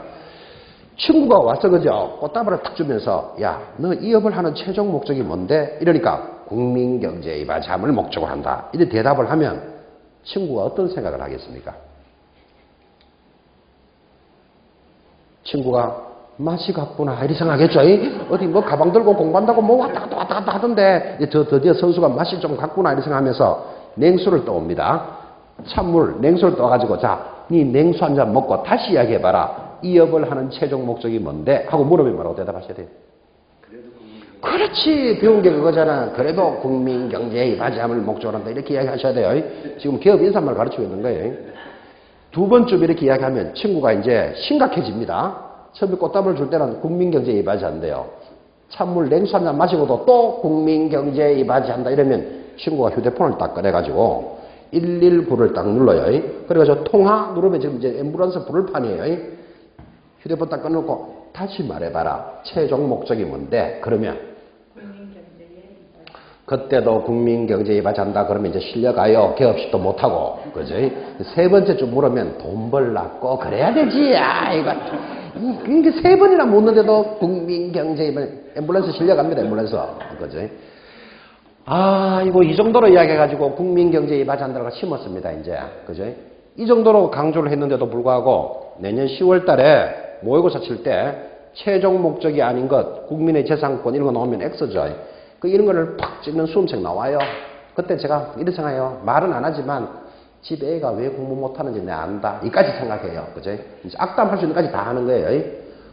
Speaker 1: 친구가 와서 그죠? 꽃다발을 탁 주면서 야, 너 이 업을 하는 최종 목적이 뭔데? 이러니까 국민경제 이바지함을 목적으로 한다. 이렇게 대답을 하면 친구가 어떤 생각을 하겠습니까? 친구가 맛이 같구나 이렇게 생각하겠죠. 어디 뭐 가방 들고 공부한다고 뭐 왔다 갔다 하던데 저 드디어 선수가 맛이 좀 같구나 이렇게 생각하면서 냉수를 떠옵니다. 찬물 냉수를 떠가지고 자, 네 냉수 한 잔 먹고 다시 이야기해봐라. 이 업을 하는 최종 목적이 뭔데? 하고 물으면 뭐라고 대답하셔야 돼요? 그렇지. 배운 게 그거잖아. 그래도 국민경제의 이바지함을 목적으로 한다. 이렇게 이야기하셔야 돼요. 지금 개업 인사말 가르치고 있는 거예요. 두 번쯤 이렇게 이야기하면 친구가 이제 심각해집니다. 처음에 꽃다발을 줄 때는 국민경제의 이바지한대요. 찬물 냉수 한 잔 마시고도 또 국민경제의 이바지한다. 이러면 친구가 휴대폰을 딱 꺼내가지고 119를 딱 눌러요. 그래가지고 통화 누르면 지금 이제 앰뷸런스 부를 판이에요. 휴대폰 딱 꺼놓고 다시 말해봐라. 최종 목적이 뭔데? 그러면 그때도 국민경제에 이바지한다. 그러면 이제 실려가요. 개업식도 못하고. 그지? 세 번째쯤 물으면 돈 벌라고 그래야 되지. 아, 이게 세 번이나 묻는데도 국민경제에 앰뷸런스 실려갑니다. 앰뷸런스. 그지? 아, 이거 이 정도로 이야기해가지고 국민경제에 이바지한다고 심었습니다. 이제. 그지? 이 정도로 강조를 했는데도 불구하고 내년 10월 달에 모의고사 칠 때 최종 목적이 아닌 것, 국민의 재산권 이런 거 나오면 X죠. 이런 거를 팍 찍는 수험생 나와요. 그때 제가 이렇게 생각해요. 말은 안 하지만 집 애가 왜 공부 못하는지 내가 안다. 이까지 생각해요. 그죠? 이제 악담할 수 있는 까지 다 하는 거예요.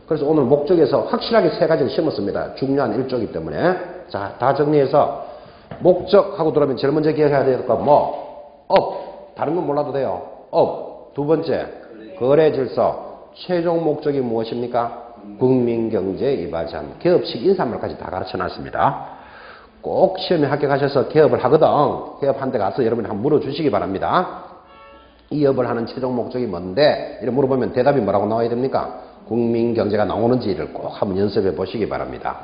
Speaker 1: 그래서 오늘 목적에서 확실하게 3가지를 심었습니다. 중요한 일조이기 때문에. 자, 다 정리해서 목적하고 들어오면 제일 먼저 기억해야 될 거 뭐? 업. 다른 건 몰라도 돼요. 업. 두 번째, 거래 질서. 최종 목적이 무엇입니까? 국민경제 이바지함. 개업식 인사말까지 다 가르쳐 놨습니다. 꼭 시험에 합격하셔서 개업을 하거든. 개업한 데 가서 여러분이 한번 물어주시기 바랍니다. 이 업을 하는 최종 목적이 뭔데? 이렇게 물어보면 대답이 뭐라고 나와야 됩니까? 국민경제가 나오는지를 꼭 한번 연습해 보시기 바랍니다.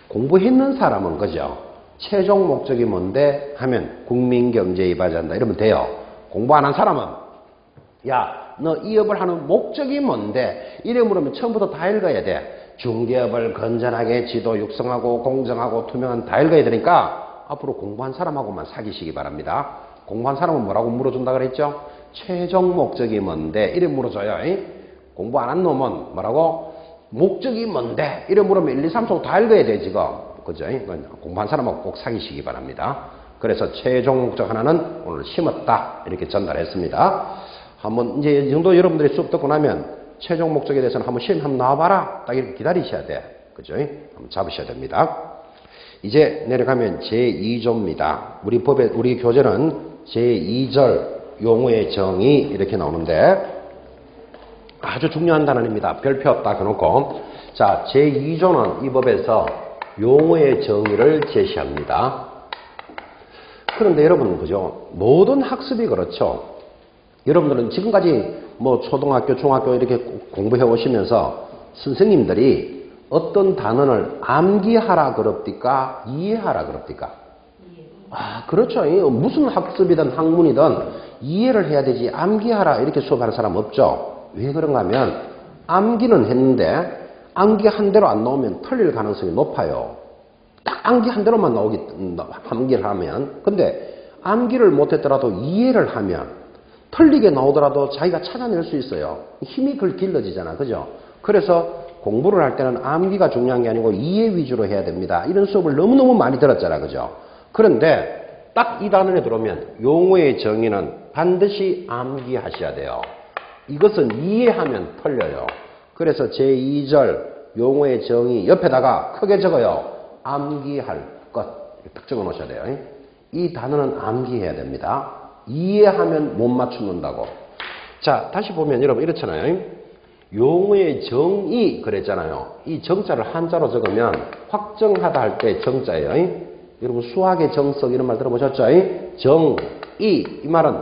Speaker 1: 공부했는 사람은 그죠? 최종 목적이 뭔데? 하면 국민경제 이바지한다. 이러면 돼요. 공부 안 한 사람은 야, 너 이 업을 하는 목적이 뭔데? 이래 물으면 처음부터 다 읽어야 돼. 중개업을 건전하게 지도 육성하고 공정하고 투명한 다 읽어야 되니까 앞으로 공부한 사람하고만 사귀시기 바랍니다. 공부한 사람은 뭐라고 물어준다 그랬죠? 최종 목적이 뭔데? 이래 물어줘요. 공부 안 한 놈은 뭐라고? 목적이 뭔데? 이래 물으면 1, 2, 3, 4, 다 읽어야 돼 지금. 그죠? 공부한 사람하고 꼭 사귀시기 바랍니다. 그래서 최종 목적 하나는 오늘 심었다. 이렇게 전달했습니다. 한번 이제 이 정도 여러분들이 수업 듣고 나면 최종 목적에 대해서는 한번 시험 한번 나와봐라. 딱 이렇게 기다리셔야 돼. 그죠? 한번 잡으셔야 됩니다. 이제 내려가면 제2조입니다. 우리 교재는 제2절 용어의 정의 이렇게 나오는데 아주 중요한 단어입니다. 별표 딱 해놓고. 자, 제2조는 이 법에서 용어의 정의를 제시합니다. 그런데 여러분, 그죠? 모든 학습이 그렇죠. 여러분들은 지금까지 뭐 초등학교, 중학교 이렇게 공부해 오시면서 선생님들이 어떤 단어를 암기하라 그럽니까? 이해하라 그럽니까? 아, 그렇죠. 무슨 학습이든 학문이든 이해를 해야 되지 암기하라 이렇게 수업하는 사람 없죠. 왜 그런가 하면 암기는 했는데 암기 한 대로 안 나오면 틀릴 가능성이 높아요. 딱 암기 한 대로만 암기를 하면. 근데 암기를 못했더라도 이해를 하면 틀리게 나오더라도 자기가 찾아낼 수 있어요. 힘이 길러지잖아. 그죠? 그래서 공부를 할 때는 암기가 중요한 게 아니고 이해 위주로 해야 됩니다. 이런 수업을 너무너무 많이 들었잖아. 그죠? 그런데 딱 이 단원에 들어오면 용어의 정의는 반드시 암기하셔야 돼요. 이것은 이해하면 틀려요. 그래서 제2절 용어의 정의 옆에다가 크게 적어요. 암기할 것. 딱 적어 놓으셔야 돼요. 이 단어는 암기해야 됩니다. 이해하면 못 맞춘다고. 자, 다시 보면 여러분 이렇잖아요. 용어의 정의 그랬잖아요. 이 정자를 한자로 적으면 확정하다 할 때 정자예요. 여러분 수학의 정석 이런 말 들어보셨죠? 정의 이 말은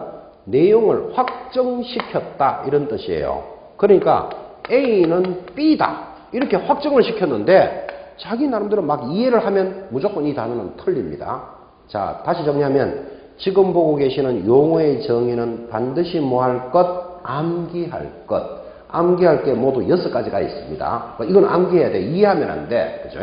Speaker 1: 내용을 확정시켰다 이런 뜻이에요. 그러니까 A는 B다 이렇게 확정을 시켰는데 자기 나름대로 막 이해를 하면 무조건 이 단어는 틀립니다. 자, 다시 정리하면 지금 보고 계시는 용어의 정의는 반드시 뭐 할 것? 암기할 것. 암기할 게 모두 6가지가 있습니다. 이건 암기해야 돼. 이해하면 안 돼. 그죠?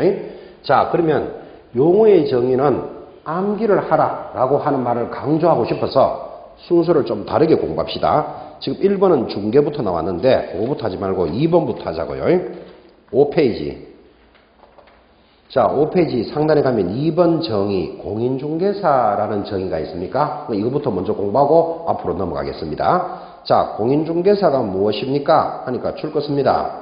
Speaker 1: 자, 그러면 용어의 정의는 암기를 하라라고 하는 말을 강조하고 싶어서 순서를 좀 다르게 공부합시다. 지금 1번은 중계부터 나왔는데 그거부터 하지 말고 2번부터 하자고요. 5페이지. 자, 5페이지 상단에 가면 2번 정의, 공인중개사라는 정의가 있습니까? 이거부터 먼저 공부하고 앞으로 넘어가겠습니다. 자, 공인중개사가 무엇입니까? 하니까 줄 것입니다.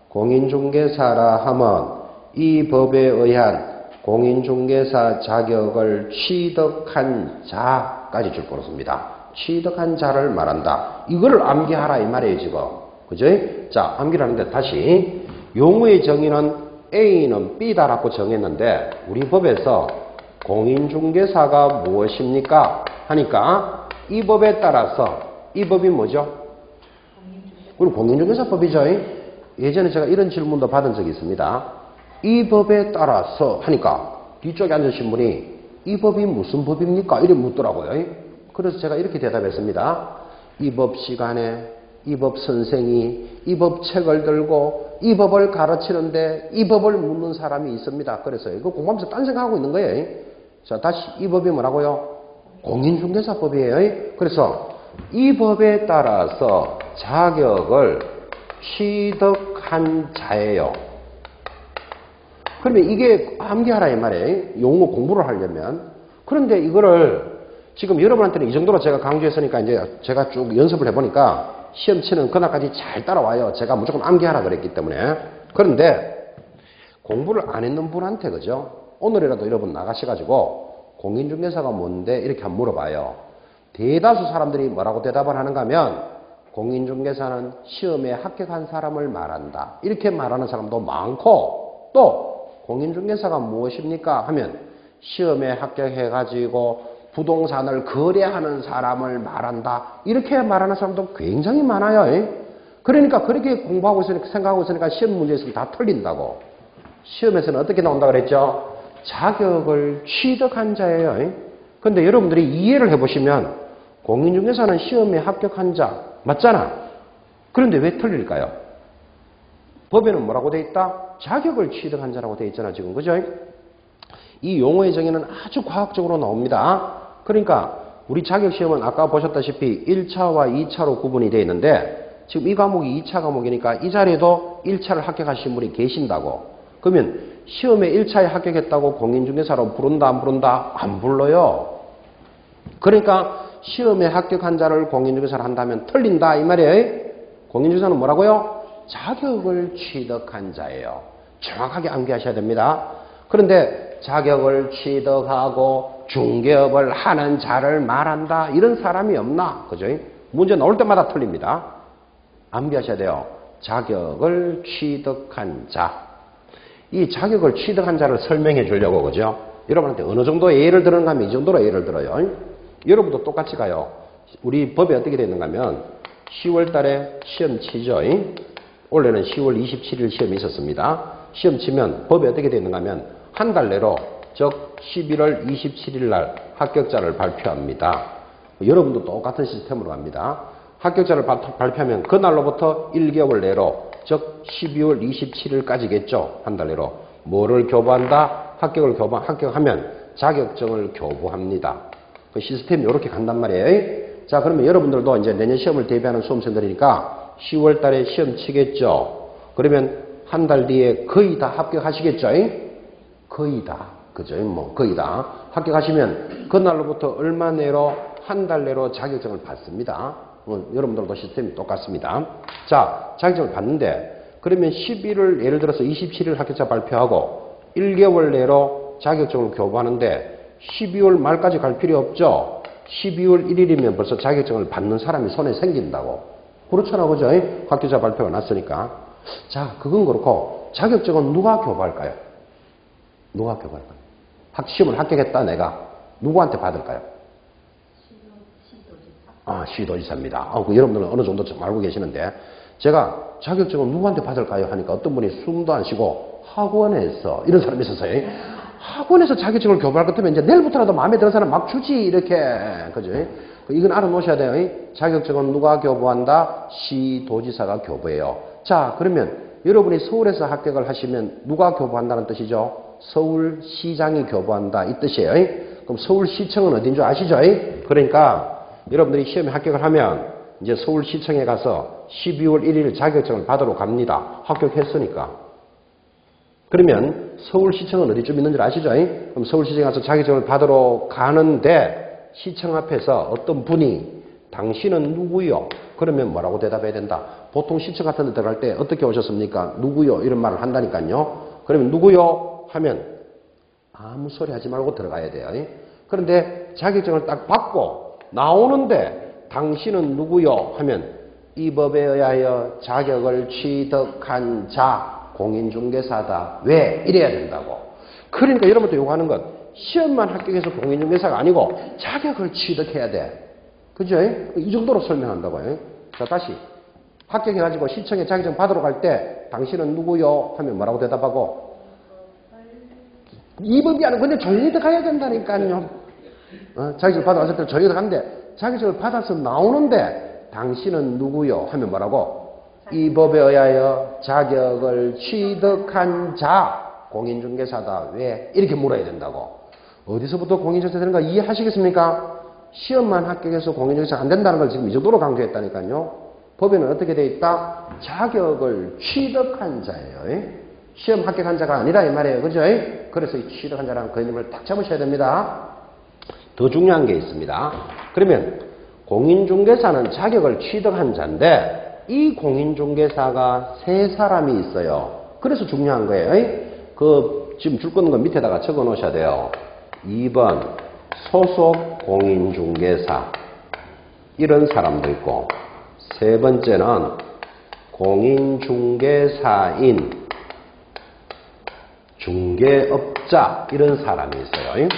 Speaker 1: 공인중개사라 하면 이 법에 의한 공인중개사 자격을 취득한 자까지 줄 것입니다. 취득한 자를 말한다. 이거를 암기하라 이 말이에요, 지금. 그죠? 자, 암기를 하는데 다시 용어의 정의는 A는 B다라고 정했는데 우리 법에서 공인중개사가 무엇입니까? 하니까 이 법에 따라서 이 법이 뭐죠? 우리 공인중개사법이죠. 예전에 제가 이런 질문도 받은 적이 있습니다. 이 법에 따라서 하니까 뒤쪽에 앉으신 분이 이 법이 무슨 법입니까? 이렇게 묻더라고요. 그래서 제가 이렇게 대답했습니다. 이 법 시간에 이 법 선생이 이 법 책을 들고 이 법을 가르치는데 이 법을 묻는 사람이 있습니다. 그래서 이거 공부하면서 딴 생각하고 있는 거예요. 자, 다시 이 법이 뭐라고요? 공인중개사법이에요. 그래서 이 법에 따라서 자격을 취득한 자예요. 그러면 이게 암기하라 이 말이에요. 용어 공부를 하려면. 그런데 이거를 지금 여러분한테는 이 정도로 제가 강조했으니까 이제 제가 쭉 연습을 해보니까 시험 치는 그날까지 잘 따라와요. 제가 무조건 암기하라 그랬기 때문에. 그런데 공부를 안 했는 분한테 그죠? 오늘이라도 여러분 나가셔가지고 공인중개사가 뭔데 이렇게 한번 물어봐요. 대다수 사람들이 뭐라고 대답을 하는가 하면 공인중개사는 시험에 합격한 사람을 말한다. 이렇게 말하는 사람도 많고 또 공인중개사가 무엇입니까? 하면 시험에 합격해가지고 부동산을 거래하는 사람을 말한다. 이렇게 말하는 사람도 굉장히 많아요. 그러니까 그렇게 공부하고 있으니까 생각하고 있으니까 시험 문제에서 다 틀린다고. 시험에서는 어떻게 나온다고 그랬죠? 자격을 취득한 자예요. 근데 여러분들이 이해를 해보시면 공인중개사는 시험에 합격한 자 맞잖아. 그런데 왜 틀릴까요? 법에는 뭐라고 돼 있다? 자격을 취득한 자라고 돼 있잖아 지금. 그죠? 이 용어의 정의는 아주 과학적으로 나옵니다. 그러니까 우리 자격시험은 아까 보셨다시피 1차와 2차로 구분이 되어 있는데 지금 이 과목이 2차 과목이니까 이 자리에도 1차를 합격하신 분이 계신다고. 그러면 시험에 1차에 합격했다고 공인중개사로 부른다 안 부른다? 안 불러요. 그러니까 시험에 합격한 자를 공인중개사로 한다면 틀린다 이 말이에요. 공인중개사는 뭐라고요? 자격을 취득한 자예요. 정확하게 암기하셔야 됩니다. 그런데 자격을 취득하고 중개업을 하는 자를 말한다. 이런 사람이 없나? 그죠? 문제 나올 때마다 틀립니다. 암기하셔야 돼요. 자격을 취득한 자. 이 자격을 취득한 자를 설명해 주려고, 그죠? 여러분한테 어느 정도 예를 들었는가 하면 이 정도로 예를 들어요. 여러분도 똑같이 가요. 우리 법에 어떻게 되어 있는가 하면 10월 달에 시험 치죠. 올해는 10월 27일 시험이 있었습니다. 시험 치면 법에 어떻게 되어 있는가 하면 한 달 내로, 즉 11월 27일 날 합격자를 발표합니다. 여러분도 똑같은 시스템으로 갑니다. 합격자를 발표하면 그날로부터 1개월 내로, 즉 12월 27일까지겠죠. 한 달 내로 뭐를 교부한다? 합격하면 자격증을 교부합니다. 그 시스템이 이렇게 간단 말이에요. 자, 그러면 여러분들도 이제 내년 시험을 대비하는 수험생들이니까 10월 달에 시험 치겠죠. 그러면 한 달 뒤에 거의 다 합격하시겠죠. 거의 다. 그죠? 뭐 거의 다 합격하시면 그날로부터 얼마 내로, 한 달 내로 자격증을 받습니다. 여러분들도 시스템이 똑같습니다. 자, 자격증을 받는데 그러면 11월 예를 들어서 27일 합격자 발표하고 1개월 내로 자격증을 교부하는데 12월 말까지 갈 필요 없죠. 12월 1일이면 벌써 자격증을 받는 사람이 손에 생긴다고. 그렇잖아, 그죠? 합격자 발표가 났으니까. 자, 그건 그렇고 자격증은 누가 교부할까요? 누가 교부할까요? 시험을 합격했다 내가. 누구한테 받을까요? 시도지사입니다. 여러분들은 어느 정도 좀 알고 계시는데 제가 자격증은 누구한테 받을까요? 하니까 어떤 분이 숨도 안 쉬고 학원에서, 이런 사람이 있었어요. 학원에서 자격증을 교부할 것 같으면 이제 내일부터라도 마음에 드는 사람 막 주지, 이렇게. 그죠? 이건 알아놓으셔야 돼요. 자격증은 누가 교부한다? 시도지사가 교부해요. 자, 그러면 여러분이 서울에서 합격을 하시면 누가 교부한다는 뜻이죠? 서울시장이 교부한다, 이 뜻이에요. 그럼 서울시청은 어딘 줄 아시죠? 그러니까 여러분들이 시험에 합격을 하면 이제 서울시청에 가서 12월 1일 자격증을 받으러 갑니다. 합격했으니까. 그러면 서울시청은 어디쯤 있는 줄 아시죠? 그럼 서울시청에 가서 자격증을 받으러 가는데 시청 앞에서 어떤 분이 당신은 누구요? 그러면 뭐라고 대답해야 된다? 보통 시청 같은 데 들어갈 때 어떻게 오셨습니까? 누구요? 이런 말을 한다니까요. 그러면 누구요? 하면 아무 소리 하지 말고 들어가야 돼요. 그런데 자격증을 딱 받고 나오는데 당신은 누구요? 하면 이 법에 의하여 자격을 취득한 자 공인중개사다. 왜? 이래야 된다고. 그러니까 여러분도 요구하는 것, 시험만 합격해서 공인중개사가 아니고 자격을 취득해야 돼. 그죠? 이 정도로 설명한다고요. 자, 다시 합격해가지고 시청에 자격증 받으러 갈 때 당신은 누구요? 하면 뭐라고 대답하고? 이 법이 아니고 근데 조용히 가야 된다니까요. 자격증을 받으러 갔을 때 조용히 가는데 자격증을 받아서 나오는데 당신은 누구요? 하면 뭐라고? 이 법에 의하여 자격을 취득한 자 공인중개사다. 왜? 이렇게 물어야 된다고. 어디서부터 공인중개사 되는가 이해하시겠습니까? 시험만 합격해서 공인중개사 안 된다는 걸 지금 이 정도로 강조했다니까요. 법에는 어떻게 돼 있다? 자격을 취득한 자예요. 시험 합격한 자가 아니라 이 말이에요. 그죠? 그래서 이 취득한 자라는 개념을 딱 잡으셔야 됩니다. 더 중요한 게 있습니다. 그러면 공인중개사는 자격을 취득한 자인데 이 공인중개사가 세 사람이 있어요. 그래서 중요한 거예요. 지금 줄 거는 거 밑에다가 적어 놓으셔야 돼요. 2번 소속 공인중개사, 이런 사람도 있고, 세 번째는 공인중개사인 중개업자, 이런 사람이 있어요.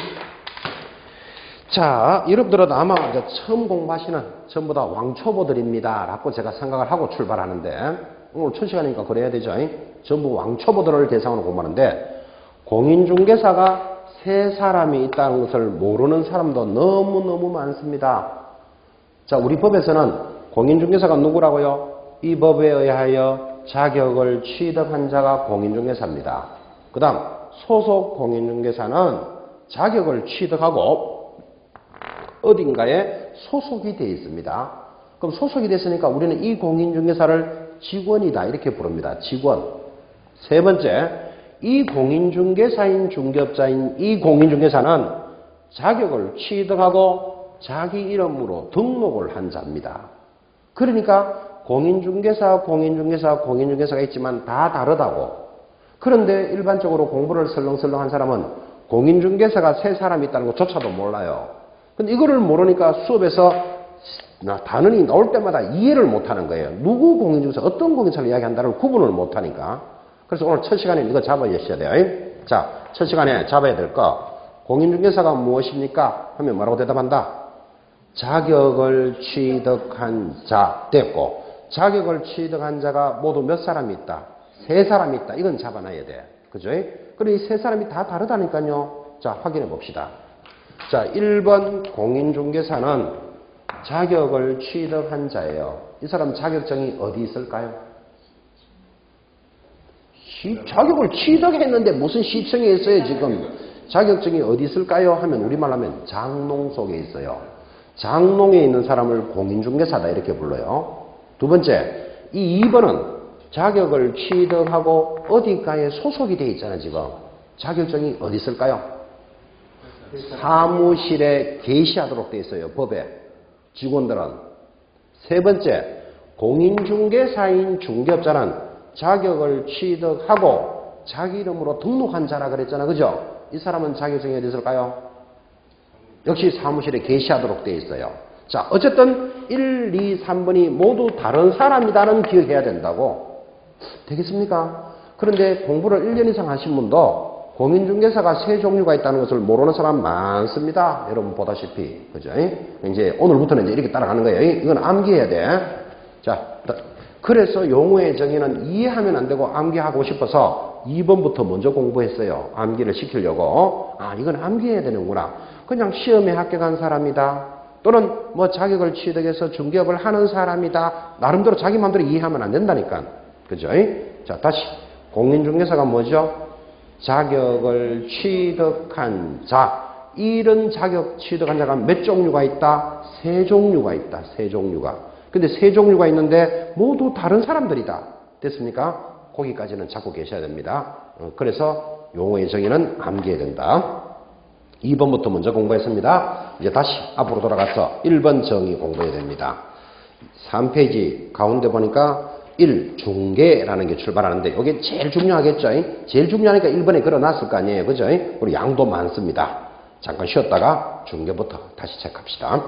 Speaker 1: 자, 여러분들은 아마 이제 처음 공부하시는 전부 다 왕초보들입니다 라고 제가 생각을 하고 출발하는데, 오늘 첫 시간이니까 그래야 되죠. 전부 왕초보들을 대상으로 공부하는데, 공인중개사가 세 사람이 있다는 것을 모르는 사람도 너무너무 많습니다. 자, 우리 법에서는 공인중개사가 누구라고요? 이 법에 의하여 자격을 취득한 자가 공인중개사입니다. 그 다음 소속 공인중개사는 자격을 취득하고 어딘가에 소속이 되어 있습니다. 그럼 소속이 됐으니까 우리는 이 공인중개사를 직원이다 이렇게 부릅니다. 직원. 세 번째, 이 공인중개사인 중개업자인 이 공인중개사는 자격을 취득하고 자기 이름으로 등록을 한 자입니다. 그러니까 공인중개사가 있지만 다 다르다고. 그런데 일반적으로 공부를 설렁설렁 한 사람은 공인중개사가 세 사람이 있다는 것조차도 몰라요. 근데 이거를 모르니까 수업에서 단원이 나올 때마다 이해를 못하는 거예요. 누구 공인중개사, 어떤 공인사를 이야기한다는 구분을 못하니까. 그래서 오늘 첫 시간에 이거 잡아주셔야 돼요. 자, 첫 시간에 잡아야 될 거. 공인중개사가 무엇입니까? 하면 뭐라고 대답한다? 자격을 취득한 자 됐고, 자격을 취득한 자가 모두 몇 사람이 있다? 세 사람이 있다. 이건 잡아놔야 돼. 그죠? 그리고 이 세 사람이 다 다르다니까요. 자, 확인해 봅시다. 자, 1번 공인중개사는 자격을 취득한 자예요. 이 사람 자격증이 어디 있을까요? 자격을 취득했는데 무슨 시청에 있어요, 지금? 자격증이 어디 있을까요? 하면 우리말로 하면 장농 속에 있어요. 장농에 있는 사람을 공인중개사다 이렇게 불러요. 두 번째, 이 2번은 자격을 취득하고 어디가에 소속이 되어 있잖아요, 지금. 자격증이 어디 있을까요? 사무실에 게시하도록 되어 있어요, 법에. 직원들은. 세 번째, 공인중개사인 중개업자는 자격을 취득하고 자기 이름으로 등록한 자라 그랬잖아요, 그죠? 이 사람은 자격증이 어디 있을까요? 역시 사무실에 게시하도록 되어 있어요. 자, 어쨌든 1, 2, 3번이 모두 다른 사람이다는 기억해야 된다고. 되겠습니까? 그런데 공부를 1년 이상 하신 분도 공인중개사가 세 종류가 있다는 것을 모르는 사람 많습니다. 여러분 보다시피. 그죠? 이제 오늘부터는 이제 이렇게 따라가는 거예요. 이건 암기해야 돼. 자, 그래서 용어의 정의는 이해하면 안 되고 암기하고 싶어서 2번부터 먼저 공부했어요. 암기를 시키려고. 아, 이건 암기해야 되는구나. 그냥 시험에 합격한 사람이다. 또는 뭐 자격을 취득해서 중개업을 하는 사람이다. 나름대로 자기 마음대로 이해하면 안 된다니까. 그죠? 자, 다시. 공인중개사가 뭐죠? 자격을 취득한 자. 이런 자격 취득한 자가 몇 종류가 있다? 세 종류가 있다. 세 종류가. 근데 세 종류가 있는데 모두 다른 사람들이다. 됐습니까? 거기까지는 잡고 계셔야 됩니다. 그래서 용어의 정의는 암기해야 된다. 2번부터 먼저 공부했습니다. 이제 다시 앞으로 돌아가서 1번 정의 공부해야 됩니다. 3페이지 가운데 보니까 1. 중개라는 게 출발하는데 이게 제일 중요하겠죠. 제일 중요하니까 1번에 걸어놨을 거 아니에요. 그죠? 우리 양도 많습니다. 잠깐 쉬었다가 중개부터 다시 체크합시다.